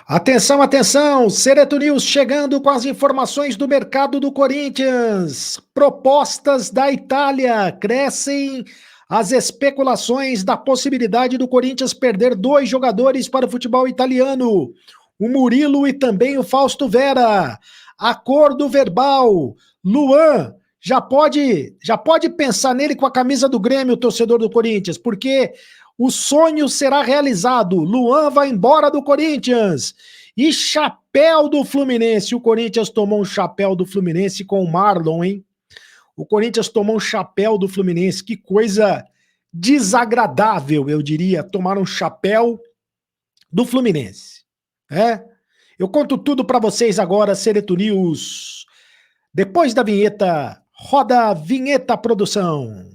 Atenção, atenção! Sereto News chegando com as informações do mercado do Corinthians. Propostas da Itália. Crescem as especulações da possibilidade do Corinthians perder dois jogadores para o futebol italiano. O Murilo e também o Fausto Vera. Acordo verbal. Luan já pode pensar nele com a camisa do Grêmio, torcedor do Corinthians, porque o sonho será realizado. Luan vai embora do Corinthians. E chapéu do Fluminense. O Corinthians tomou um chapéu do Fluminense com o Marlon, hein? O Corinthians tomou um chapéu do Fluminense. Que coisa desagradável, eu diria, tomar um chapéu do Fluminense. Eu conto tudo para vocês agora, Sereto News. Depois da vinheta, roda a vinheta, produção.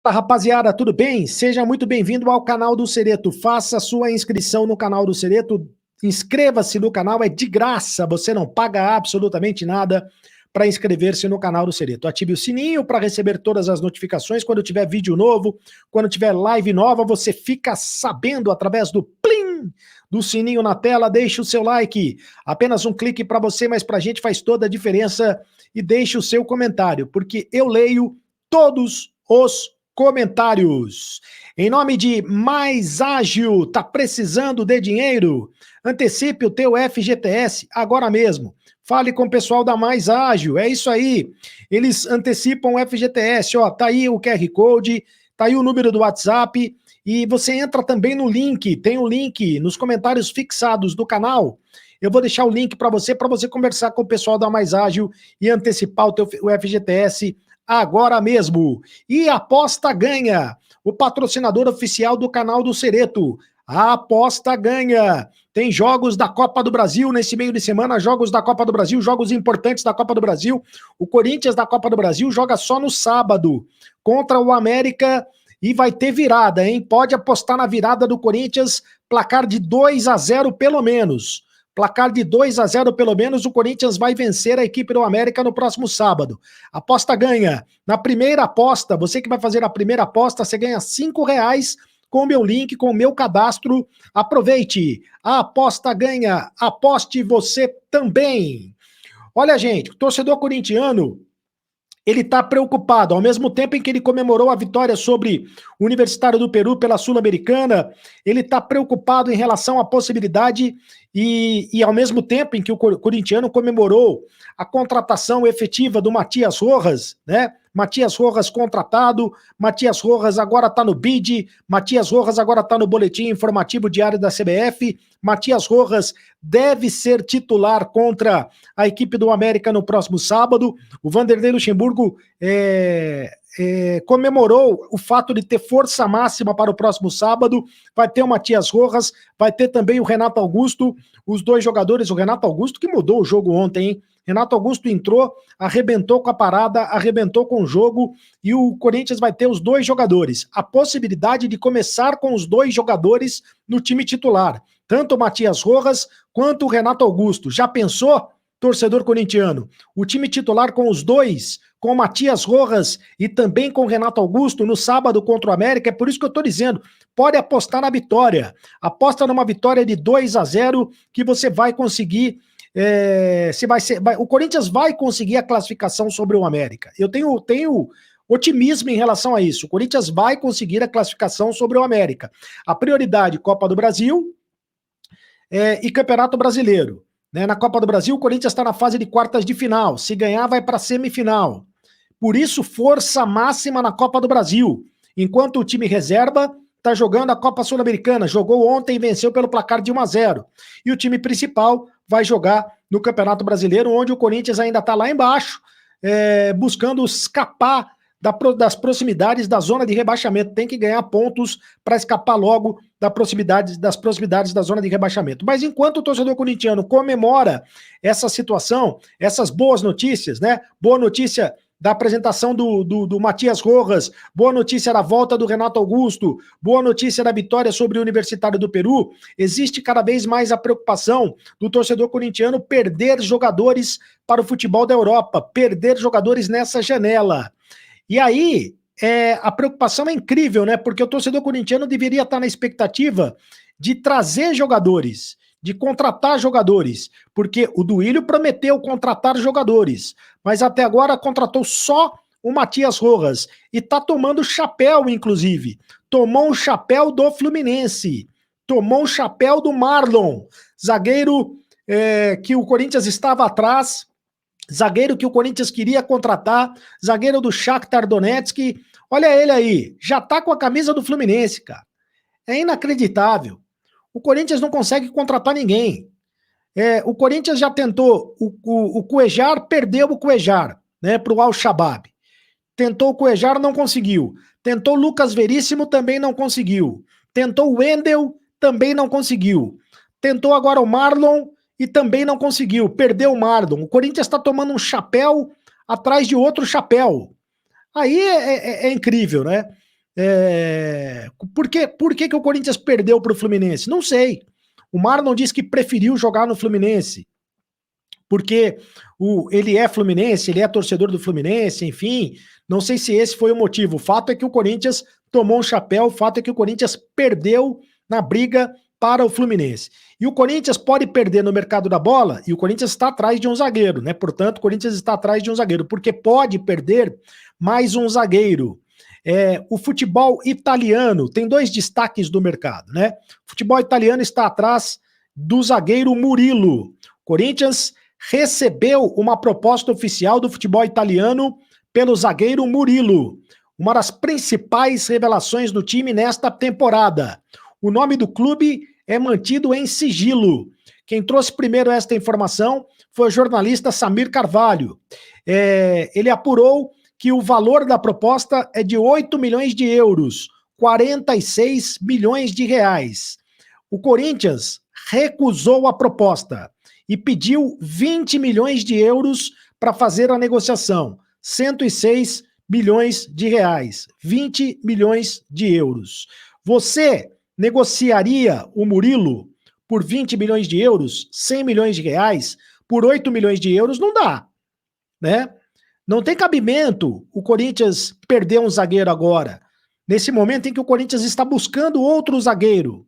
Rapaziada, tudo bem? Seja muito bem-vindo ao canal do Sereto. Faça sua inscrição no canal do Sereto. Inscreva-se no canal, é de graça. Você não paga absolutamente nada para inscrever-se no canal do Sereto. Ative o sininho para receber todas as notificações. Quando tiver vídeo novo, quando tiver live nova, você fica sabendo através do plim do sininho na tela. Deixe o seu like. Apenas um clique para você, mas para a gente faz toda a diferença. E deixe o seu comentário, porque eu leio todos os comentários. Em nome de Mais Ágil, tá precisando de dinheiro? Antecipe o teu FGTS agora mesmo. Fale com o pessoal da Mais Ágil, é isso aí. Eles antecipam o FGTS, ó, tá aí o QR Code, tá aí o número do WhatsApp e você entra também no link, tem um link nos comentários fixados do canal. Eu vou deixar o link para você conversar com o pessoal da Mais Ágil e antecipar o FGTS agora mesmo. E Aposta Ganha, o patrocinador oficial do canal do Sereto. A Aposta Ganha. Tem jogos da Copa do Brasil nesse meio de semana, jogos da Copa do Brasil, jogos importantes da Copa do Brasil. O Corinthians da Copa do Brasil joga só no sábado contra o América e vai ter virada, hein? Pode apostar na virada do Corinthians, placar de 2-0 pelo menos. Placar de 2-0 pelo menos, o Corinthians vai vencer a equipe do América no próximo sábado. Aposta Ganha. Na primeira aposta, você que vai fazer a primeira aposta, você ganha R$5 com o meu link, com o meu cadastro. Aproveite. A Aposta Ganha. Aposte você também. Olha, gente, o torcedor corintiano, ele está preocupado. Ao mesmo tempo em que ele comemorou a vitória sobre o Universitário do Peru pela Sul-Americana, ele está preocupado em relação à possibilidade e ao mesmo tempo em que o corintiano comemorou a contratação efetiva do Matias Rojas, né? Matias Rojas contratado, Matias Rojas agora está no BID, Matias Rojas agora está no Boletim Informativo Diário da CBF, Matias Rojas deve ser titular contra a equipe do América no próximo sábado. O Vanderlei Luxemburgo comemorou o fato de ter força máxima para o próximo sábado. Vai ter o Matias Rojas, vai ter também o Renato Augusto, os dois jogadores, o Renato Augusto que mudou o jogo ontem, hein? Renato Augusto entrou, arrebentou com a parada, arrebentou com o jogo e o Corinthians vai ter os dois jogadores. A possibilidade de começar com os dois jogadores no time titular, tanto o Matias Rojas quanto o Renato Augusto. Já pensou, torcedor corintiano? O time titular com os dois, com o Matias Rojas e também com o Renato Augusto no sábado contra o América. É por isso que eu estou dizendo, pode apostar na vitória. Aposta numa vitória de 2-0 que você vai conseguir. O Corinthians vai conseguir a classificação sobre o América. Eu tenho otimismo em relação a isso. O Corinthians vai conseguir a classificação sobre o América. A prioridade, Copa do Brasil e Campeonato Brasileiro. Né? Na Copa do Brasil, o Corinthians está na fase de quartas de final. Se ganhar, vai para a semifinal. Por isso, força máxima na Copa do Brasil. Enquanto o time reserva está jogando a Copa Sul-Americana. Jogou ontem e venceu pelo placar de 1-0. E o time principal vai jogar no Campeonato Brasileiro, onde o Corinthians ainda está lá embaixo, buscando escapar das proximidades da zona de rebaixamento. Tem que ganhar pontos para escapar logo das proximidades da zona de rebaixamento. Mas enquanto o torcedor corintiano comemora essa situação, essas boas notícias, né? Boa notícia da apresentação do Matias Rojas, boa notícia da volta do Renato Augusto, boa notícia da vitória sobre o Universitário do Peru, existe cada vez mais a preocupação do torcedor corintiano perder jogadores para o futebol da Europa, perder jogadores nessa janela. E aí, a preocupação é incrível, né? Porque o torcedor corintiano deveria estar na expectativa de trazer jogadores, de contratar jogadores, porque o Duílio prometeu contratar jogadores, mas até agora contratou só o Matias Rojas, e tá tomando chapéu, inclusive. Tomou um chapéu do Fluminense, tomou um chapéu do Marlon, zagueiro que o Corinthians estava atrás, zagueiro que o Corinthians queria contratar, zagueiro do Shakhtar Donetsk. Olha ele aí, já tá com a camisa do Fluminense, cara. É inacreditável. O Corinthians não consegue contratar ninguém. O Corinthians já tentou o Cuejar, perdeu o Cuejar, né, para o Al-Shabaab. Tentou o Cuejar, não conseguiu. Tentou o Lucas Veríssimo, também não conseguiu. Tentou o Wendel, também não conseguiu. Tentou agora o Marlon e também não conseguiu. Perdeu o Marlon. O Corinthians está tomando um chapéu atrás de outro chapéu. Aí é incrível, né? Por que o Corinthians perdeu para o Fluminense? Não sei. O Marlon disse que preferiu jogar no Fluminense, porque ele é Fluminense, ele é torcedor do Fluminense, enfim, não sei se esse foi o motivo. O fato é que o Corinthians tomou um chapéu, o fato é que o Corinthians perdeu na briga para o Fluminense. E o Corinthians pode perder no mercado da bola, e o Corinthians está atrás de um zagueiro, né? Portanto, o Corinthians está atrás de um zagueiro, porque pode perder mais um zagueiro. O futebol italiano tem dois destaques do mercado, né? O futebol italiano está atrás do zagueiro Murilo. Corinthians recebeu uma proposta oficial do futebol italiano pelo zagueiro Murilo, uma das principais revelações do time nesta temporada. O nome do clube é mantido em sigilo. Quem trouxe primeiro esta informação foi o jornalista Samir Carvalho. Ele apurou que o valor da proposta é de 8 milhões de euros, 46 milhões de reais. O Corinthians recusou a proposta e pediu 20 milhões de euros para fazer a negociação, 106 milhões de reais, 20 milhões de euros. Você negociaria o Murilo por 20 milhões de euros, 100 milhões de reais, por 8 milhões de euros? Não dá, né? Não tem cabimento o Corinthians perder um zagueiro agora, nesse momento em que o Corinthians está buscando outro zagueiro.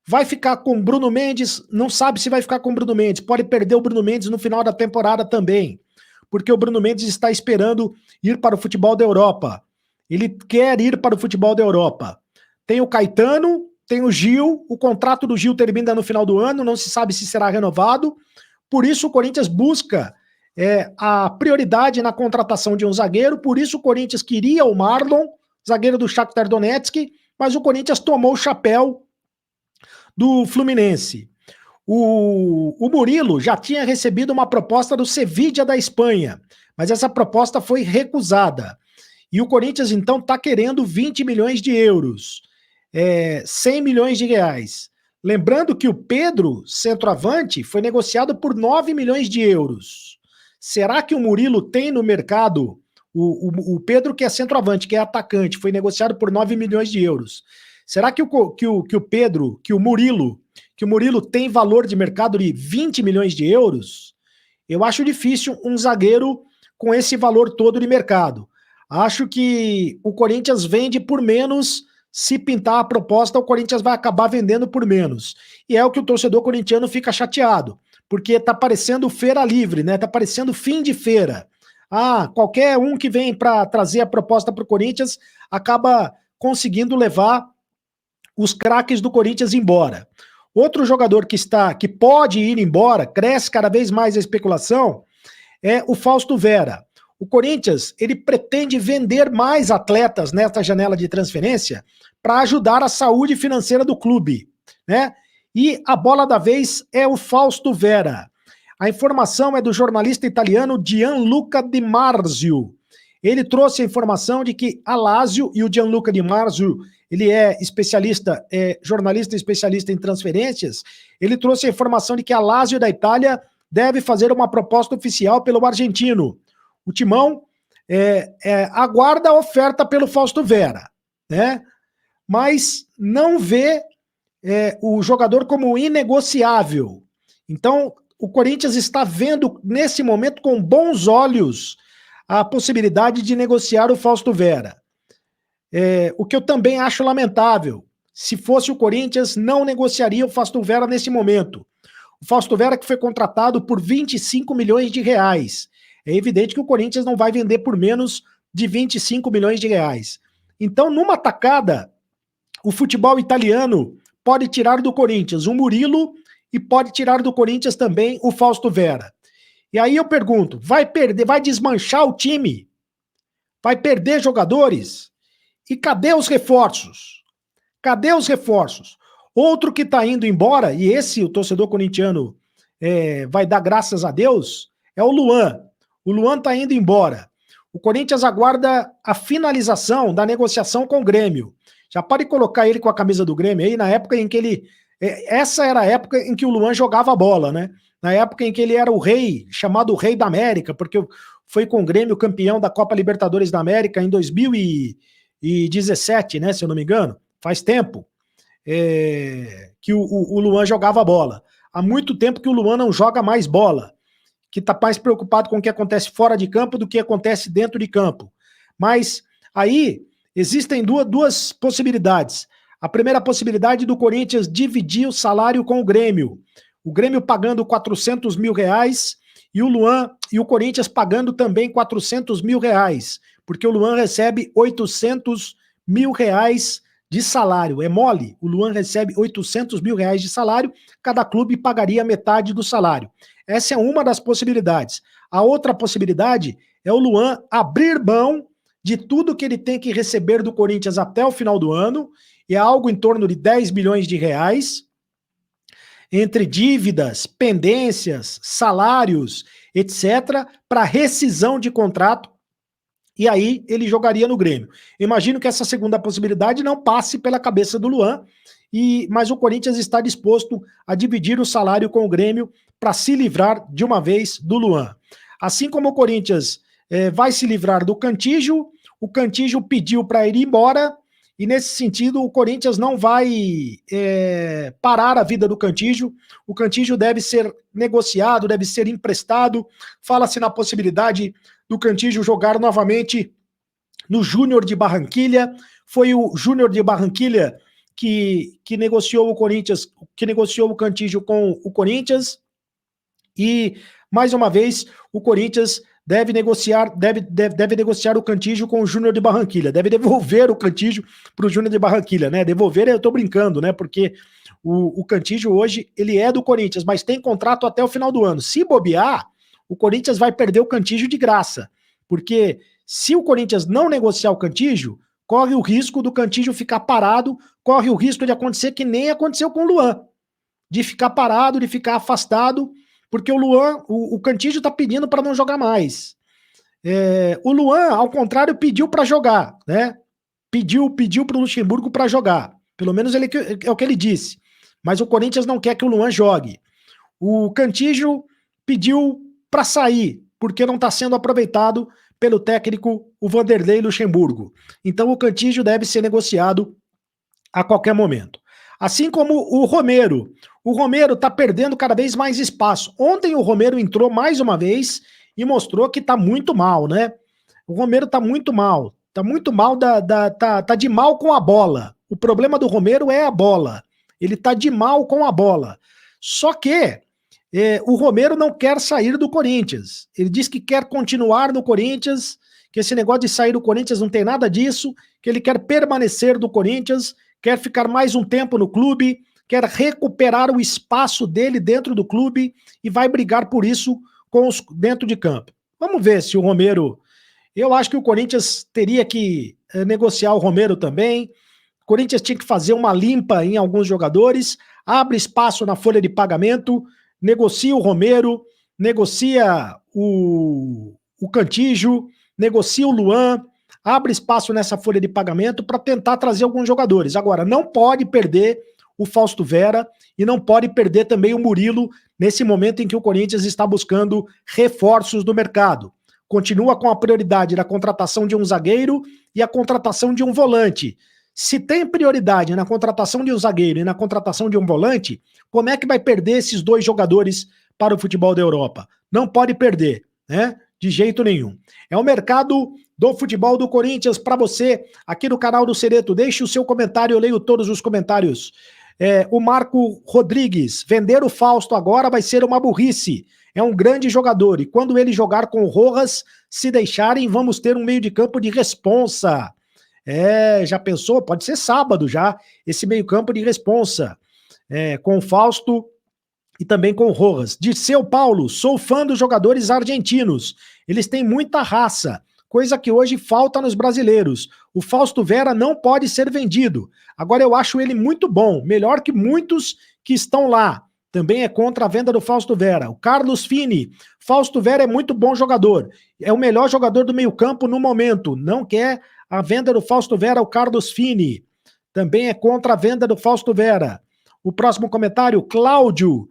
Vai ficar com Bruno Mendes, não sabe se vai ficar com Bruno Mendes, pode perder o Bruno Mendes no final da temporada também, porque o Bruno Mendes está esperando ir para o futebol da Europa. Ele quer ir para o futebol da Europa. Tem o Caetano, tem o Gil, o contrato do Gil termina no final do ano, não se sabe se será renovado, por isso o Corinthians busca a prioridade na contratação de um zagueiro, por isso o Corinthians queria o Marlon, zagueiro do Shakhtar Donetsk, mas o Corinthians tomou o chapéu do Fluminense. O Murilo já tinha recebido uma proposta do Sevilla da Espanha, mas essa proposta foi recusada. E o Corinthians, então, está querendo 20 milhões de euros, 100 milhões de reais. Lembrando que o Pedro, centroavante, foi negociado por 9 milhões de euros. Será que o Murilo tem no mercado, o Pedro, que é centroavante, que é atacante, foi negociado por 9 milhões de euros. Será que o Murilo tem valor de mercado de 20 milhões de euros? Eu acho difícil um zagueiro com esse valor todo de mercado. Acho que o Corinthians vende por menos, se pintar a proposta, o Corinthians vai acabar vendendo por menos. E é o que o torcedor corintiano fica chateado, porque tá parecendo feira livre, né? Tá parecendo fim de feira. Qualquer um que vem para trazer a proposta para o Corinthians acaba conseguindo levar os craques do Corinthians embora. Outro jogador que pode ir embora, cresce cada vez mais a especulação, é o Fausto Vera. O Corinthians, ele pretende vender mais atletas nesta janela de transferência para ajudar a saúde financeira do clube, né? E a bola da vez é o Fausto Vera. A informação é do jornalista italiano Gianluca Di Marzio. Ele trouxe a informação de que a Lazio, e o Gianluca Di Marzio, ele é jornalista especialista em transferências, ele trouxe a informação de que a Lazio da Itália deve fazer uma proposta oficial pelo argentino, O Timão aguarda a oferta pelo Fausto Vera, né? Mas não vê o jogador como inegociável. Então, o Corinthians está vendo, nesse momento, com bons olhos, a possibilidade de negociar o Fausto Vera. O que eu também acho lamentável. Se fosse o Corinthians, não negociaria o Fausto Vera nesse momento. O Fausto Vera que foi contratado por 25 milhões de reais. É evidente que o Corinthians não vai vender por menos de 25 milhões de reais. Então, numa tacada, o futebol italiano pode tirar do Corinthians o Murilo e pode tirar do Corinthians também o Fausto Vera. E aí eu pergunto, vai perder, vai desmanchar o time? Vai perder jogadores? E cadê os reforços? Cadê os reforços? Outro que está indo embora, e esse o torcedor corintiano vai dar graças a Deus, é o Luan. O Luan está indo embora. O Corinthians aguarda a finalização da negociação com o Grêmio. Já pode colocar ele com a camisa do Grêmio aí, na época em que ele... Essa era a época em que o Luan jogava bola, né? Na época em que ele era o rei, chamado Rei da América, porque foi com o Grêmio campeão da Copa Libertadores da América em 2017, né? Se eu não me engano. Faz tempo que o Luan jogava bola. Há muito tempo que o Luan não joga mais bola, que está mais preocupado com o que acontece fora de campo do que acontece dentro de campo. Mas aí existem duas possibilidades. A primeira possibilidade do Corinthians dividir o salário com o Grêmio pagando 400 mil reais e o Luan e o Corinthians pagando também 400 mil reais, porque o Luan recebe 800 mil reais de salário. É mole? O Luan recebe 800 mil reais de salário, cada clube pagaria metade do salário. Essa é uma das possibilidades. A outra possibilidade é o Luan abrir mão de tudo que ele tem que receber do Corinthians até o final do ano, e é algo em torno de 10 milhões de reais, entre dívidas, pendências, salários, etc., para rescisão de contrato, e aí ele jogaria no Grêmio. Imagino que essa segunda possibilidade não passe pela cabeça do Luan, mas o Corinthians está disposto a dividir o salário com o Grêmio para se livrar de uma vez do Luan. Assim como o Corinthians vai se livrar do Cantillo, o Cantillo pediu para ir embora, e nesse sentido o Corinthians não vai parar a vida do Cantillo. O Cantillo deve ser negociado, deve ser emprestado. Fala-se na possibilidade do Cantillo jogar novamente no Júnior de Barranquilha. Foi o Júnior de Barranquilha que negociou o Corinthians, que negociou o Cantillo com o Corinthians. E, mais uma vez, o Corinthians deve negociar o Cantillo com o Júnior de Barranquilha, deve devolver o Cantillo para o Júnior de Barranquilha, né? Devolver, eu tô brincando, né? Porque o Cantillo hoje, ele é do Corinthians, mas tem contrato até o final do ano. Se bobear, o Corinthians vai perder o Cantillo de graça, porque se o Corinthians não negociar o Cantillo, corre o risco do Cantillo ficar parado, corre o risco de acontecer que nem aconteceu com o Luan, de ficar parado, de ficar afastado, porque o Luan, o Cantillo tá pedindo para não jogar mais. O Luan, ao contrário, pediu para jogar, né? Pediu para o Luxemburgo para jogar. Pelo menos é o que ele disse. Mas o Corinthians não quer que o Luan jogue. O Cantillo pediu para sair, porque não está sendo aproveitado pelo técnico, o Vanderlei Luxemburgo. Então o Cantillo deve ser negociado a qualquer momento. Assim como o Romero. O Romero está perdendo cada vez mais espaço. Ontem o Romero entrou mais uma vez e mostrou que está muito mal, né? O Romero está muito mal. Está muito mal, tá de mal com a bola. O problema do Romero é a bola. Ele está de mal com a bola. Só que o Romero não quer sair do Corinthians. Ele diz que quer continuar no Corinthians, que esse negócio de sair do Corinthians não tem nada disso, que ele quer permanecer do Corinthians, quer ficar mais um tempo no clube, quer recuperar o espaço dele dentro do clube e vai brigar por isso dentro de campo. Vamos ver se o Romero... Eu acho que o Corinthians teria que negociar o Romero também. O Corinthians tinha que fazer uma limpa em alguns jogadores, abre espaço na folha de pagamento, negocia o Romero, negocia o Cantillo, negocia o Luan, abre espaço nessa folha de pagamento para tentar trazer alguns jogadores. Agora, não pode perder o Fausto Vera e não pode perder também o Murilo nesse momento em que o Corinthians está buscando reforços do mercado. continua com a prioridade da contratação de um zagueiro e a contratação de um volante. Se tem prioridade na contratação de um zagueiro e na contratação de um volante, como é que vai perder esses dois jogadores para o futebol da Europa? Não pode perder, né? De jeito nenhum. É o mercado do futebol do Corinthians para você, aqui no canal do Cereto. Deixe o seu comentário, eu leio todos os comentários. O Marco Rodrigues, vender o Fausto agora vai ser uma burrice. É um grande jogador, e quando ele jogar com o Rojas, se deixarem, vamos ter um meio de campo de responsa. Já pensou? Pode ser sábado já, esse meio campo de responsa. Com o Fausto e também com o Rojas. Dirceu Paulo, sou fã dos jogadores argentinos. Eles têm muita raça, coisa que hoje falta nos brasileiros. O Fausto Vera não pode ser vendido. Agora eu acho ele muito bom, melhor que muitos que estão lá. Também é contra a venda do Fausto Vera. O Carlos Fini, Fausto Vera é muito bom jogador. É o melhor jogador do meio-campo no momento. Não quer a venda do Fausto Vera, o Carlos Fini. Também é contra a venda do Fausto Vera. O próximo comentário, Cláudio.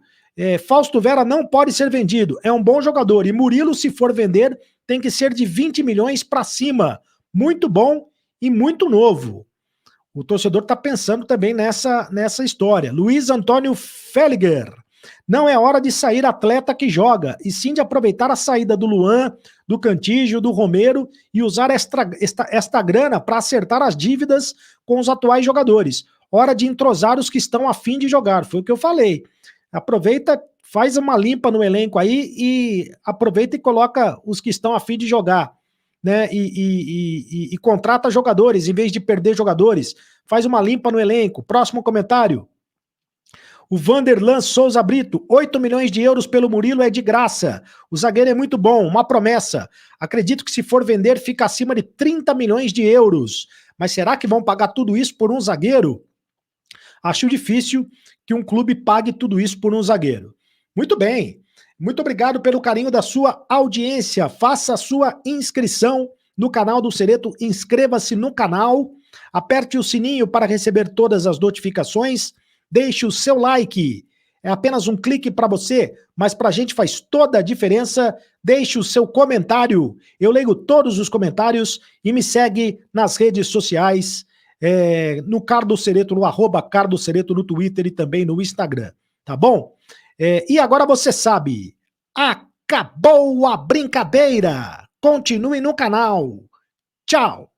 Fausto Vera não pode ser vendido. É um bom jogador. E Murilo, se for vender, tem que ser de 20 milhões para cima. Muito bom e muito novo. O torcedor está pensando também nessa história. Luiz Antônio Felliger. Não é hora de sair atleta que joga, e sim de aproveitar a saída do Luan, do Cantígio, do Romero e usar esta grana para acertar as dívidas com os atuais jogadores. Hora de entrosar os que estão a fim de jogar. Foi o que eu falei. Aproveita, faz uma limpa no elenco aí e aproveita e coloca os que estão a fim de jogar, né? E contrata jogadores em vez de perder jogadores. Faz uma limpa no elenco. Próximo comentário. O Vanderlan Souza Brito, 8 milhões de euros pelo Murilo é de graça. O zagueiro é muito bom, uma promessa. Acredito que se for vender fica acima de 30 milhões de euros. Mas será que vão pagar tudo isso por um zagueiro? Acho difícil que um clube pague tudo isso por um zagueiro. Muito bem. Muito obrigado pelo carinho da sua audiência. Faça a sua inscrição no canal do Cereto. Inscreva-se no canal. Aperte o sininho para receber todas as notificações. Deixe o seu like. É apenas um clique para você, mas para a gente faz toda a diferença. Deixe o seu comentário. Eu leio todos os comentários e me segue nas redes sociais. No Cardo Cereto, no @Cardo Cereto no Twitter e também no Instagram, tá bom? E agora você sabe, acabou a brincadeira! Continue no canal. Tchau!